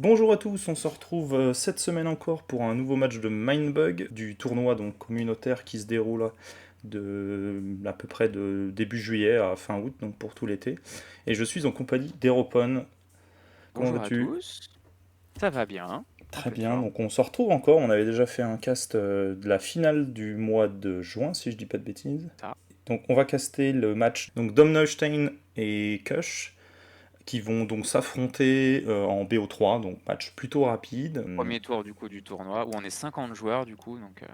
Bonjour à tous, on se retrouve cette semaine encore pour un nouveau match de Mindbug du tournoi donc communautaire qui se déroule de à peu près de début juillet à fin août, donc pour tout l'été. Et je suis en compagnie d'Eropon. Comment Bonjour à vas-tu? tous, ça va bien, en Très pleine bien, forme. donc on se retrouve encore. On avait déjà fait un cast de la finale du mois de juin, si je dis pas de bêtises. Ça. Donc on va caster le match donc Dom Neustein et Kush qui vont donc s'affronter en BO3, donc match plutôt rapide. Premier tour du coup du tournoi où on est 50 joueurs du coup, donc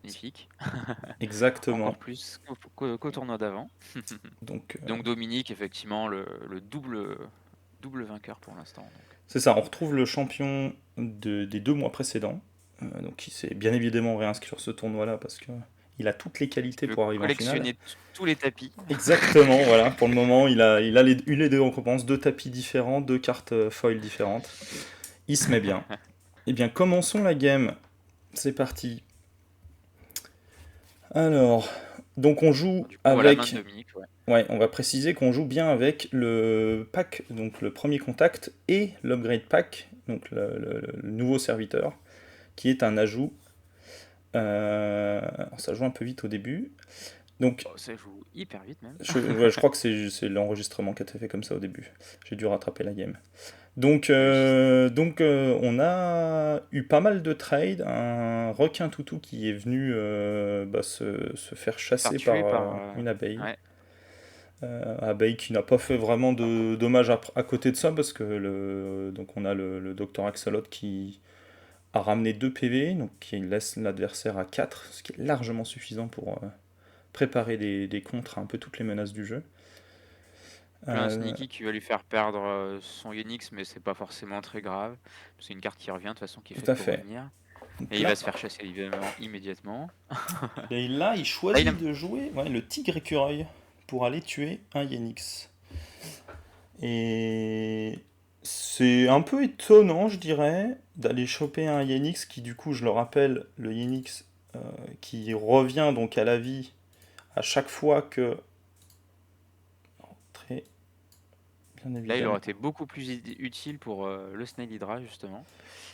magnifique. Exactement. Encore plus qu'au tournoi d'avant. Donc Donc Dominique, effectivement, le double vainqueur pour l'instant. Donc. c'est ça, on retrouve le champion des 2 mois précédents, donc qui s'est bien évidemment réinscrit sur ce tournoi-là parce que il a toutes les Il qualités peut pour arriver en finale. collectionner tous les tapis. Exactement, voilà, pour le moment il a eu les deux récompenses, 2 tapis différents, 2 cartes foil différentes. Il se met bien. Eh bien, commençons la game. C'est parti. Alors, donc on joue Du coup, la main de avec. Dominique, ouais. Ouais, on va préciser qu'on joue bien avec le pack, donc le premier contact, et l'upgrade pack, donc le nouveau serviteur, qui est un ajout. Alors ça joue un peu vite au début. Donc, Oh, ça joue hyper vite même. ouais, je crois que c'est l'enregistrement qui a été fait comme ça au début. J'ai dû rattraper la game. Donc, Oui. on a eu pas mal de trades. Un requin toutou qui est venu se faire Faire chasser par tuer par... une abeille. Ouais. Abeille qui n'a pas fait vraiment de dommages à côté de ça parce que donc on a le docteur Axolot qui a ramené 2 PV, donc qui laisse l'adversaire à 4, ce qui est largement suffisant pour préparer des contres à un peu toutes les menaces du jeu. Un Euh, sneaky qui va lui faire perdre son Yenix, mais c'est pas forcément très grave. C'est une carte qui revient, de toute façon, qui est Tout faite à pour fait. revenir. Donc Et il va là, se faire chasser évidemment immédiatement. et là, il Là, il a... choisit de jouer ouais, le tigre écureuil pour aller tuer un Yenix. Et c'est un peu étonnant, je dirais, d'aller choper un Yenix qui, du coup, je le rappelle, le Yenix qui revient donc à la vie à chaque fois que. Très bien Là, il aurait évidemment. été beaucoup plus utile pour le Snail Hydra, justement.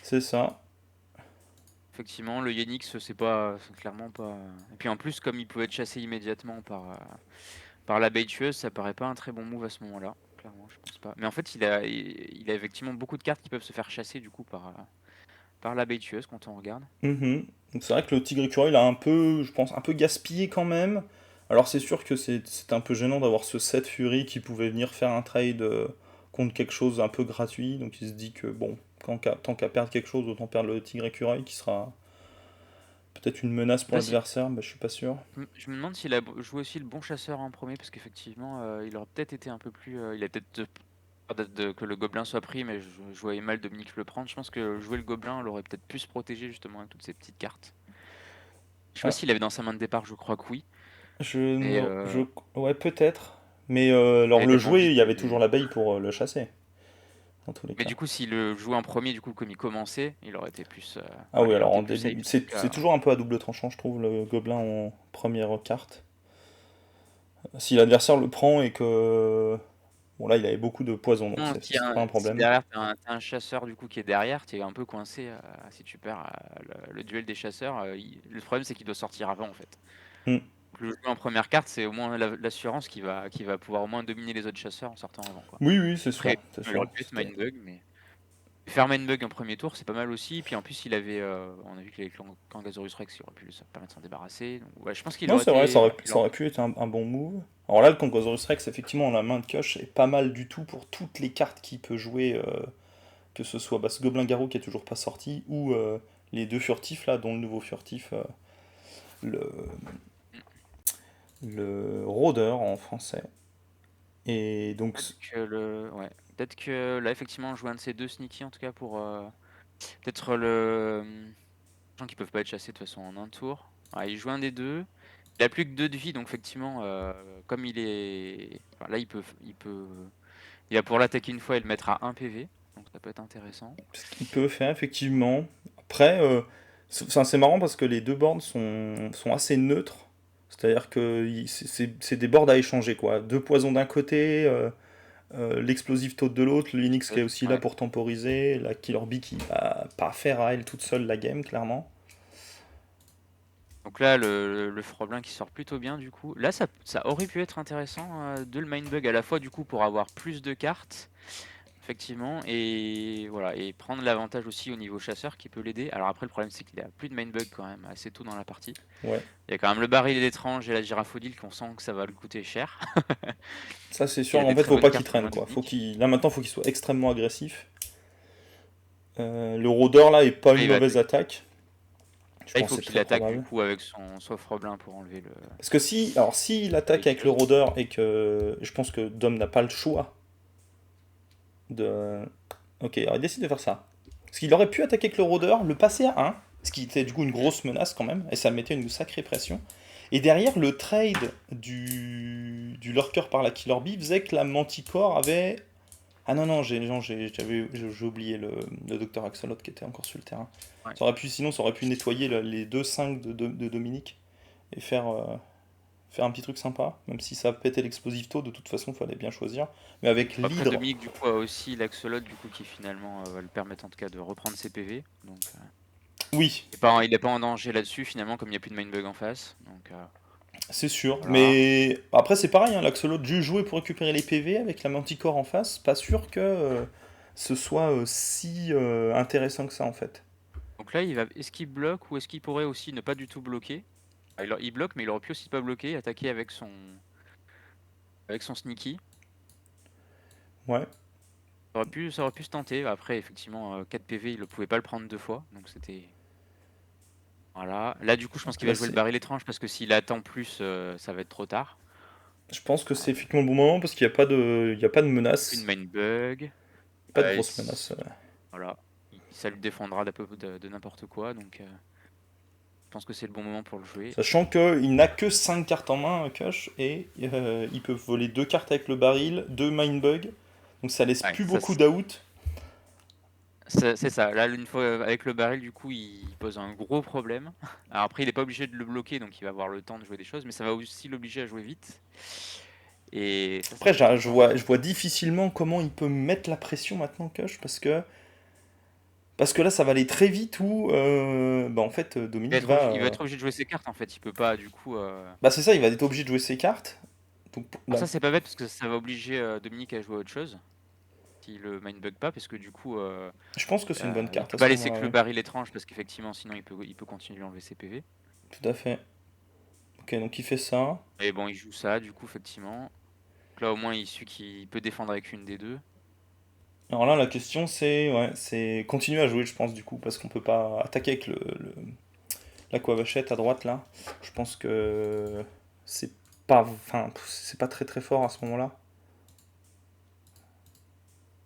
C'est ça. Effectivement, le Yenix, c'est clairement pas... Et puis en plus, comme il pouvait être chassé immédiatement par l'abeille tueuse, ça paraît pas un très bon move à ce moment-là. Clairement, je pense pas. Mais en fait, il a effectivement beaucoup de cartes qui peuvent se faire chasser, du coup, par l'abeille tueuse, quand on regarde. Mhm. Donc c'est vrai que le tigre écureuil il a un peu, je pense, un peu gaspillé quand même. Alors c'est sûr que c'est un peu gênant d'avoir ce set Fury qui pouvait venir faire un trade contre quelque chose un peu gratuit. Donc il se dit que bon, tant qu'à perdre quelque chose, autant perdre le tigre écureuil qui sera peut-être une menace pour Là, si... l'adversaire, mais je suis pas sûr. Je me demande s'il a joué aussi le bon chasseur en premier, parce qu'effectivement, il aurait peut-être été un peu plus... il a peut-être pas que le gobelin soit pris, mais je voyais mal Dominique le prendre. Je pense que jouer le gobelin l'aurait peut-être pu se protéger justement avec toutes ces petites cartes. Je sais pas Ah, s'il avait dans sa main de départ, je crois que oui. je Et, ne, je, euh, ouais peut-être. Mais alors et le tellement jouer, vite. il y avait toujours l'abeille pour le chasser, dans tous les Mais cas. du coup, s'il le jouait en premier, du coup, comme il commençait, il aurait été plus, Ah oui, il aurait alors été en plus début, safe en tout c'est cas. toujours un peu à double tranchant, je trouve, le gobelin en première carte. Si l'adversaire le prend et que. Bon, là, il avait beaucoup de poison, donc Non, c'est pas un si problème. derrière t'as un chasseur du coup qui est derrière, t'es un peu coincé si tu perds le duel des chasseurs. Le problème c'est qu'il doit sortir avant en fait. Hmm. Donc, le jeu en première carte, c'est au moins l'assurance qui va pouvoir au moins dominer les autres chasseurs en sortant avant quoi. Oui, oui, c'est sûr, Après, c'est il aurait sûr. pu être C'était. Mindbug, mais faire Mindbug en premier tour, c'est pas mal aussi. Puis en plus, on a vu que les Kangasaurus Rex, il aurait pu ça permettre de s'en débarrasser. Donc, ouais, je pense qu'il Non, aurait c'est vrai, été, ça aurait pu être un bon move. Alors là, le Congosaurus Rex, effectivement, la main de Koch est pas mal du tout pour toutes les cartes qu'il peut jouer, que ce soit ce Gobelin-Garou qui est toujours pas sorti, ou les 2 furtifs, là, dont le nouveau furtif, le, le rôdeur en français. Et donc, Ouais. Peut-être que là, effectivement, jouer un de ces deux sneaky, en tout cas, pour peut-être le. Gens qui peuvent pas être chassés de toute façon en un tour. Ouais, il joue un des deux. Il a plus que 2 de vie, donc effectivement, comme il est. Enfin, là, il va pour l'attaquer une fois et le mettre à 1 PV. Donc ça peut être intéressant. ce qu'il peut faire, effectivement. Après, c'est marrant parce que les 2 boards sont assez neutres. C'est-à-dire que c'est des boards à échanger, quoi. 2 poisons d'un côté, l'explosive taupe de l'autre, le Lynx qui est aussi là Ouais. pour temporiser, la Killer Bee qui va pas faire à elle toute seule la game, clairement. Donc là, le Froblin qui sort plutôt bien du coup. Là, ça aurait pu être intéressant de le Mindbug à la fois du coup pour avoir plus de cartes, effectivement, et voilà, et prendre l'avantage aussi au niveau chasseur qui peut l'aider. Alors après, le problème c'est qu'il a plus de Mindbug quand même assez tôt dans la partie. Ouais, Il y a quand même le baril étrange et la girafaudile qu'on sent que ça va lui coûter cher. ça c'est Il sûr. y a En des fait, très faut bonnes pas qu'il cartes en traîne main quoi. Dominique. Là maintenant, faut qu'il soit extrêmement agressif. Le rôdeur là est pas Là, une il va mauvaise attaquer. attaque. Je Là, il pense que faut c'est qu'il très attaque du probable. coup avec son Froblin pour enlever le Parce que s'il attaque avec le Explosive. rôdeur et que je pense que Dom n'a pas le choix de. Ok, alors il décide de faire ça. Parce qu'il aurait pu attaquer avec le rôdeur, le passer à 1, ce qui était du coup une grosse menace quand même, et ça mettait une sacrée pression. Et derrière, le trade du lurker par la Killer Bee faisait que la Manticore avait. Ah non, non, j'ai oublié le docteur Axolot qui était encore sur le terrain. Ouais. Sinon, ça aurait pu nettoyer les deux 5 de Dominique et faire un petit truc sympa, même si ça pétait l'explosif tôt, de toute façon, il fallait bien choisir. Mais avec Après, l'hydre, Dominique, du coup, a aussi l'axolot, du coup, qui finalement va lui permettre en tout cas de reprendre ses PV. Donc, oui, il est pas en danger là-dessus, finalement, comme il n'y a plus de mindbug en face. Donc, c'est sûr. voilà. Mais après, c'est pareil, hein, l'Axolot juste jouer pour récupérer les PV avec la Manticore en face, pas sûr que ce soit si intéressant que ça en fait. Donc là, est-ce qu'il bloque ou est-ce qu'il pourrait aussi ne pas du tout bloquer? Il bloque, mais il aurait pu aussi pas bloquer, et attaquer avec son sneaky. Ouais, Ça aurait pu se tenter. Après, effectivement, 4 PV, il ne pouvait pas le prendre deux fois. Donc, c'était. Voilà. Là, du coup, je pense donc qu'il là va jouer le c'est. baril étrange parce que s'il attend plus, ça va être trop tard. Je pense que Euh, c'est effectivement le bon moment parce qu'il n'y a pas de, il y a pas de Plus de menace, mindbug. pas de grosse menace. Voilà. Ça lui défendra de n'importe quoi. Donc, je pense que c'est le bon moment pour le jouer. Sachant qu'il n'a que 5 cartes en main, Kush, et il peut voler 2 cartes avec le baril, 2 Mindbug, donc ça laisse Ouais, plus beaucoup d'out. c'est ça. Là, une fois avec le baril, du coup, il pose un gros problème. Alors après, il n'est pas obligé de le bloquer, donc il va avoir le temps de jouer des choses, mais ça va aussi l'obliger à jouer vite. Et ça Après, peut être un peu embêtant. je vois difficilement comment il peut mettre la pression maintenant, Kush, parce que là, ça va aller très vite où, bah, en fait, Dominique va. Il va être obligé de jouer ses cartes, en fait. Il peut pas, du coup. Bah, c'est ça, il va être obligé de jouer ses cartes. Donc, Alors bah, ça, c'est pas bête parce que ça va obliger Dominique à jouer à autre chose. S'il le mindbug pas, parce que du coup, je pense que c'est une bonne il carte peut à pas ce laisser moment-là, que le oui. baril étrange parce qu'effectivement, sinon il peut continuer à enlever ses PV. Tout à fait. Ok, donc il fait ça. Et bon, il joue ça, du coup, effectivement. Donc là, au moins, il suit qu'il peut défendre avec une des deux. Alors là, la question, c'est ouais, c'est continuer à jouer, je pense, du coup, parce qu'on peut pas attaquer avec l'aquavachette à droite, là. Je pense que c'est c'est pas très très fort à ce moment-là.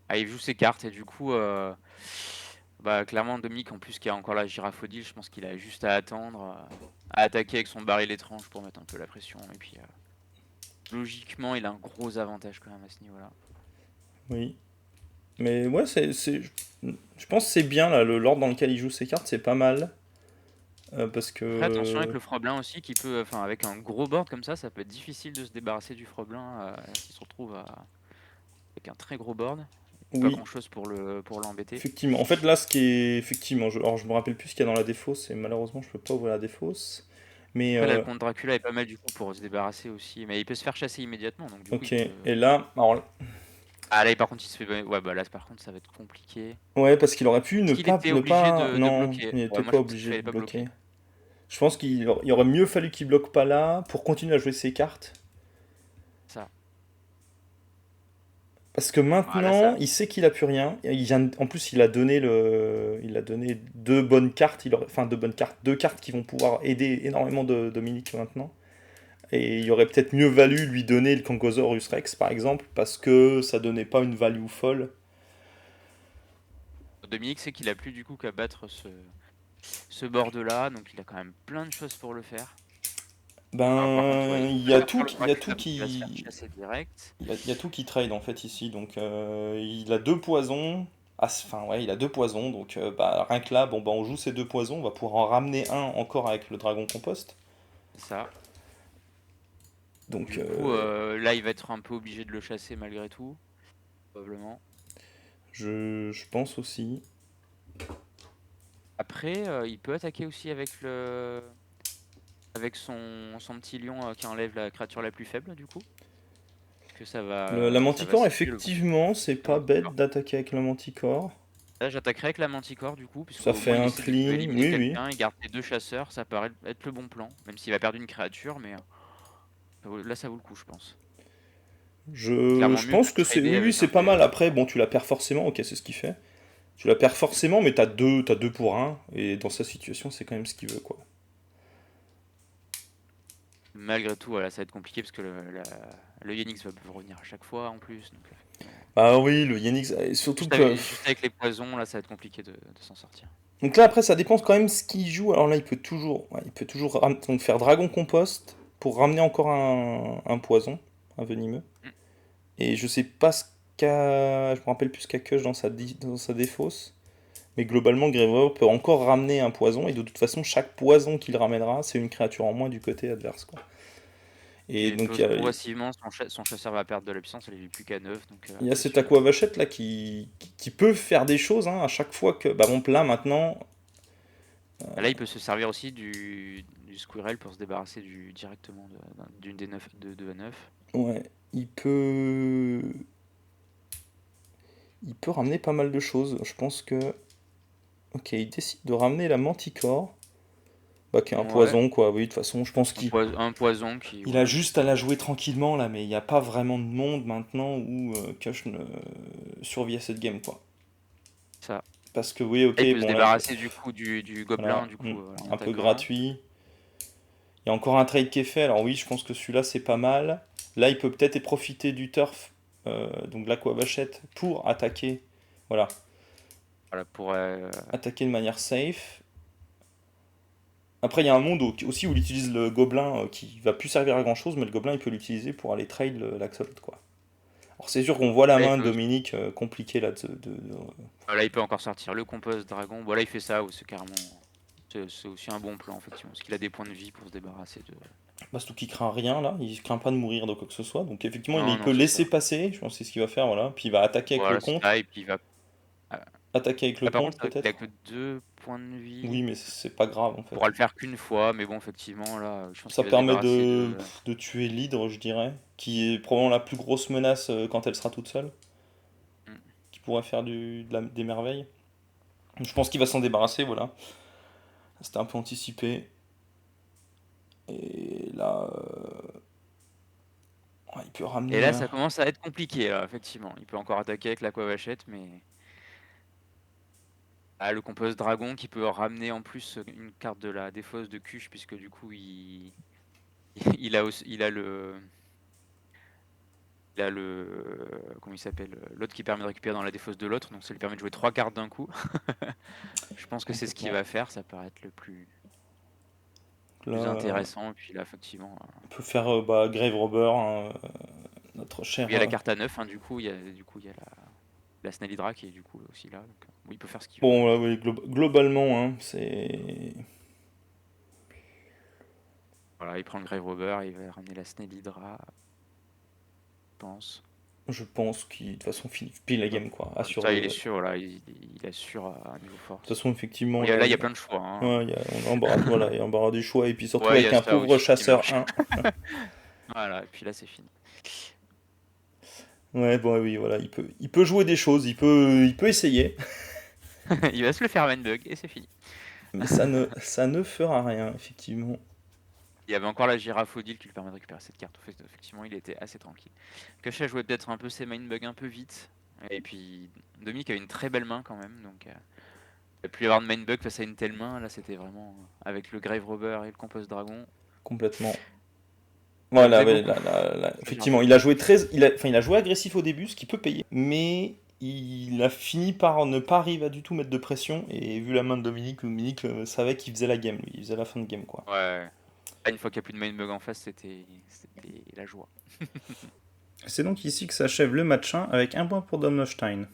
Ah, il joue ses cartes et du coup, bah, clairement, Dominique, en plus, qui a encore la girafaudile, je pense qu'il a juste à attendre, à attaquer avec son baril étrange pour mettre un peu la pression. Et puis, logiquement, il a un gros avantage quand même à ce niveau-là. Oui. Mais ouais, je pense que c'est bien, là, l'ordre dans lequel il joue ses cartes, c'est pas mal. Parce Après, attention avec que. le Froblin aussi, qui peut, enfin, avec un gros board comme ça peut être difficile de se débarrasser du Froblin s'il se retrouve avec un très gros board. Pas Oui, grand chose pour l'embêter. effectivement. En fait, là, ce qui est. Effectivement, alors je me rappelle plus ce qu'il y a dans la défausse, et malheureusement, je peux pas ouvrir la défausse. Mais, Après, là, le contre Dracula est pas mal du coup pour se débarrasser aussi, mais il peut se faire chasser immédiatement, donc du coup, ok. il peut. Et là, alors, Ah là, par contre, il se fait. Ouais, bah là, par contre, ça va être compliqué. ouais, parce qu'il aurait pu Est-ce ne qu'il pas. était Ne obligé pas. de Non, bloquer? il Ouais, n'était moi je pas pensais qu'il obligé de fallait pas bloquer. bloquer. Je pense qu'il aurait mieux fallu qu'il bloque pas là pour continuer à jouer ses cartes. Ça. Parce que Ah, là, maintenant, ça. il sait qu'il a plus rien. En plus, il a donné deux bonnes cartes. Enfin, deux bonnes cartes. Deux cartes qui vont pouvoir aider énormément de Dominique maintenant. Et il aurait peut-être mieux valu lui donner le Congosaurus Rex, par exemple, parce que ça donnait pas une value folle. Dominique sait qu'il a plus du coup qu'à battre ce board-là, donc il a quand même plein de choses pour le faire. Alors, par contre, ouais, Ben, il préfère faire le il y a tout Dracula parce qu'il va se faire chasser direct. il y a tout qui trade en fait ici. Donc, il a deux poisons. Ah, enfin, ouais, il a deux poisons. Donc, bah, rien que là, bon, bah, on joue ces deux poisons. On va pouvoir en ramener un encore avec le dragon compost. C'est ça. Donc, Du coup, là, il va être un peu obligé de le chasser malgré tout. probablement. Je pense aussi. Après, il peut attaquer aussi avec son petit lion qui enlève la créature la plus faible, du coup. Parce que La ça va Manticore, situer le effectivement, c'est la pas bête Manticore. d'attaquer avec la Manticore. Là, j'attaquerai avec la Manticore, du coup, Ça puisqu'au fait moins un il peut clean, éliminer oui, oui. quelqu'un, il garde les deux chasseurs, ça paraît être le bon plan. Même s'il va perdre une créature, mais là, ça vaut le coup, je pense. Clairement Je mieux que pense de que c'est. trader Oui, oui, avec c'est un pas mal. PV. Après, bon, tu la perds forcément, ok, c'est ce qu'il fait. Tu la perds forcément, mais t'as deux pour un. Et dans sa situation, c'est quand même ce qu'il veut, quoi. Malgré tout, voilà, ça va être compliqué parce que le Yenix va revenir à chaque fois en plus. Donc, effectivement, Ah oui, le Yenix, surtout que. juste avec les poisons, là, ça va être compliqué de s'en sortir. Donc là, après, ça dépend quand même ce qu'il joue. Alors là, il peut toujours donc faire Dragon Compost pour ramener encore un poison, un venimeux. Mm. Et je sais pas ce qu'a. Je me rappelle plus ce qu'a Kush dans sa défausse. Mais globalement, Greymore peut encore ramener un poison. Et de toute façon, chaque poison qu'il ramènera, c'est une créature en moins du côté adverse, quoi. Et Et donc, progressivement, son chasseur va perdre de la puissance, il est plus qu'à 9, donc il y a c'est cet sûr. Aqua Vachette là qui peut faire des choses hein, à chaque fois que. Bah bon, là maintenant, Là, il peut se servir aussi du Squirrel pour se débarrasser directement d'une des 9 de à 9. ouais, il peut. Il peut ramener pas mal de choses. Je pense que. Ok, il décide de ramener la Manticore. Bah, qui est un Ouais, poison, quoi. Oui, de toute façon, je pense un poison qui, il a voilà, juste à la jouer tranquillement, là. Mais il n'y a pas vraiment de monde maintenant où Kush ne survit à cette game, quoi. ça. Parce que, oui, Là, ok, il peut se bon, là, débarrasser du coup du gobelin, voilà, du coup, en un peu attaquant. gratuit. Il y a encore un trade qui est fait. Alors, oui, je pense que celui-là, c'est pas mal. Là, il peut peut-être profiter du turf, donc de l'Aqua Vachette, pour attaquer. Voilà, Voilà, attaquer de manière safe. Après, il y a un monde aussi où il utilise le gobelin qui va plus servir à grand chose, mais le gobelin il peut l'utiliser pour aller trade l'axolot quoi. Alors c'est sûr qu'on voit la là, il main de peut, Dominique compliquée là. là, il peut encore sortir le compost dragon. Bon, là, il fait ça, ou c'est carrément. C'est aussi un bon plan, effectivement, parce qu'il a des points de vie pour se débarrasser de. Bah, surtout qu'il craint rien là, il craint pas de mourir de quoi que ce soit, donc effectivement Non, il peut non, c'est laisser ça. passer, je pense que c'est ce qu'il va faire, voilà. Puis il va attaquer avec le Voilà, c'est contre, ça, et puis il va. Ah, attaquer avec le là, par contre, contre c'est vrai qu'il a peut-être. que 2 points de Oui, vie. mais c'est pas grave en Il pourra fait. le faire qu'une fois, mais bon, effectivement, là, je pense Ça qu'il va se permet débarrasser de tuer l'hydre, je dirais, qui est probablement la plus grosse menace quand elle sera toute seule, Mm. qui pourrait faire des merveilles. Je pense qu'il va s'en débarrasser, voilà. C'était un peu anticipé. Et là, ouais, il peut Et ramener là, un. ça commence à être compliqué, là, effectivement. Il peut encore attaquer avec l'aquavachette, mais. Ah, le compost dragon qui peut ramener en plus une carte de la défausse de Kush, puisque du coup, il a comment il s'appelle? L'autre qui permet de récupérer dans la défausse de l'autre, donc ça lui permet de jouer 3 cartes d'un coup. Je pense que c'est ce qu'il Complètement. va faire, ça paraît être le plus Là, intéressant. Et puis là, effectivement, on peut faire bah, Grave Robber, hein, notre il cher. y a la carte à 9, hein, du coup, il y a la Snell Hydra qui est du coup aussi là. Donc, oui, il peut faire ce qu'il veut. Bon, là, oui, globalement, hein, c'est. Voilà, il prend le Grave Robber, il va ramener la Snell Hydra, je pense. Je pense qu'il, de toute façon, finit pile la Hop. game, quoi. Comme Assure ça, de. il est De sûr, voilà, il assure à un niveau toute force. façon, effectivement, Bon, là, là, il y a plein de choix, hein. ouais, on a embarras, voilà, il y a embarras du choix, et puis surtout Ouais, il y avec a un ça pauvre aussi qui chasseur marche. 1. Voilà, et puis là, c'est fini. Ouais, bon, oui, voilà, il peut jouer des choses, il peut essayer, Il va se le faire bug et c'est fini. mais ça ne fera rien, effectivement. Il y avait encore la girafe Odile qui lui permet de récupérer cette carte. En fait, effectivement, il était assez tranquille. Cash a joué peut-être un peu ses bugs un peu vite. Et puis, Dominique a une très belle main quand même. Donc, il a pu y avoir de bug face à une telle main. Là, c'était vraiment avec le Grave Robber et le Compost Dragon. Complètement. Ça Voilà, faisait ouais, beaucoup. La girafe effectivement, il Odile. a joué enfin, il a joué agressif au début, ce qui peut payer, mais il a fini par ne pas arriver à du tout mettre de pression, et vu la main de Dominique savait qu'il faisait la game, lui, il faisait la fin de game, quoi. Ouais. Là, une fois qu'il n'y a plus de bug en face, c'était la joie. C'est donc ici que s'achève le match 1 avec un point pour Domnostein.